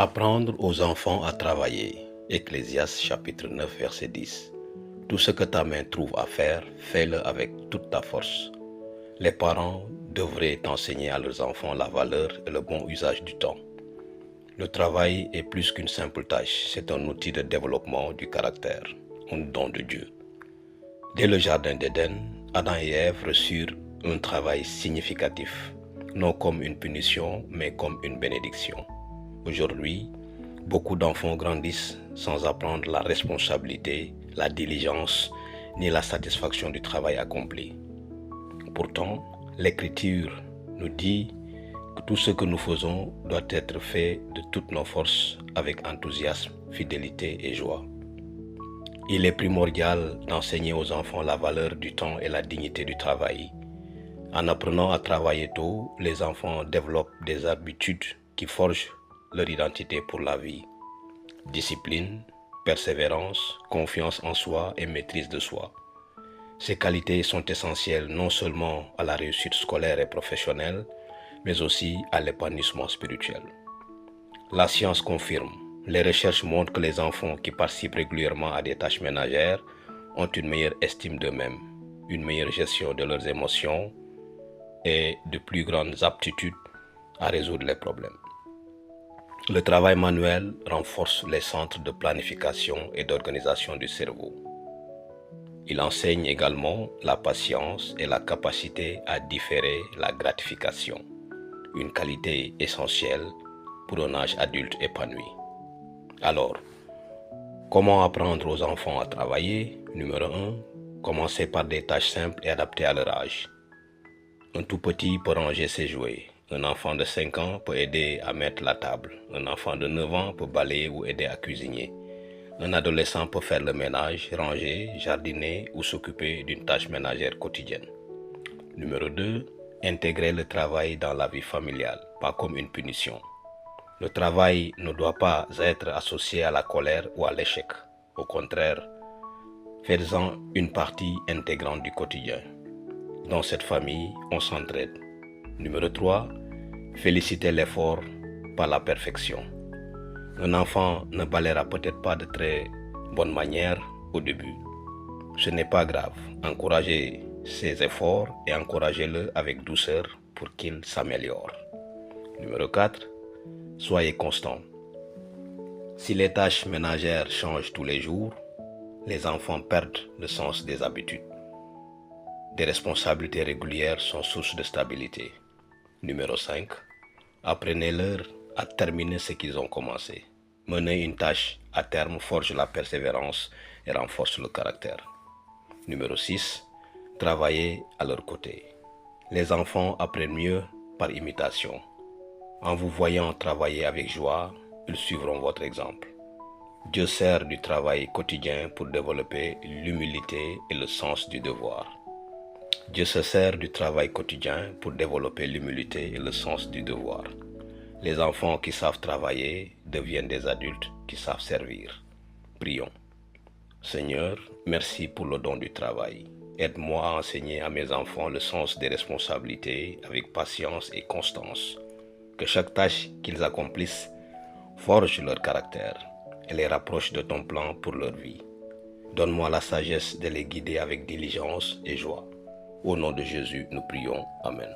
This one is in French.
Apprendre aux enfants à travailler. Ecclésiaste chapitre 9 verset 10. Tout ce que ta main trouve à faire, fais-le avec toute ta force. Les parents devraient enseigner à leurs enfants la valeur et le bon usage du temps. Le travail est plus qu'une simple tâche, c'est un outil de développement du caractère, un don de Dieu. Dès le jardin d'Éden, Adam et Ève reçurent un travail significatif, non comme une punition, mais comme une bénédiction. Aujourd'hui, beaucoup d'enfants grandissent sans apprendre la responsabilité, la diligence, ni la satisfaction du travail accompli. Pourtant, l'Écriture nous dit que tout ce que nous faisons doit être fait de toutes nos forces avec enthousiasme, fidélité et joie. Il est primordial d'enseigner aux enfants la valeur du temps et la dignité du travail. En apprenant à travailler tôt, les enfants développent des habitudes qui forgent leur identité pour la vie. Discipline, persévérance, confiance en soi et maîtrise de soi. Ces qualités sont essentielles non seulement à la réussite scolaire et professionnelle, mais aussi à l'épanouissement spirituel. La science confirme. Les recherches montrent que les enfants qui participent régulièrement à des tâches ménagères ont une meilleure estime d'eux-mêmes, une meilleure gestion de leurs émotions et de plus grandes aptitudes à résoudre les problèmes. Le travail manuel renforce les centres de planification et d'organisation du cerveau. Il enseigne également la patience et la capacité à différer la gratification, une qualité essentielle pour un âge adulte épanoui. Alors, comment apprendre aux enfants à travailler? Numéro 1. Commencez par des tâches simples et adaptées à leur âge. Un tout petit peut ranger ses jouets. Un enfant de 5 ans peut aider à mettre la table. Un enfant de 9 ans peut balayer ou aider à cuisiner. Un adolescent peut faire le ménage, ranger, jardiner ou s'occuper d'une tâche ménagère quotidienne. Numéro 2. Intégrer le travail dans la vie familiale, pas comme une punition. Le travail ne doit pas être associé à la colère ou à l'échec. Au contraire, faites-en une partie intégrante du quotidien. Dans cette famille, on s'entraide. Numéro 3. Félicitez l'effort par la perfection. Un enfant ne balayera peut-être pas de très bonne manière au début. Ce n'est pas grave. Encouragez ses efforts et encouragez-le avec douceur pour qu'il s'améliore. Numéro 4. Soyez constant. Si les tâches ménagères changent tous les jours, les enfants perdent le sens des habitudes. Des responsabilités régulières sont source de stabilité. Numéro 5. Apprenez-leur à terminer ce qu'ils ont commencé. Mener une tâche à terme forge la persévérance et renforce le caractère. Numéro 6. Travaillez à leur côté. Les enfants apprennent mieux par imitation. En vous voyant travailler avec joie, ils suivront votre exemple. Dieu sert du travail quotidien pour développer l'humilité et le sens du devoir. Dieu se sert du travail quotidien pour développer l'humilité et le sens du devoir. Les enfants qui savent travailler deviennent des adultes qui savent servir. Prions. Seigneur, merci pour le don du travail. Aide-moi à enseigner à mes enfants le sens des responsabilités avec patience et constance. Que chaque tâche qu'ils accomplissent forge leur caractère et les rapproche de ton plan pour leur vie. Donne-moi la sagesse de les guider avec diligence et joie. Au nom de Jésus, nous prions. Amen.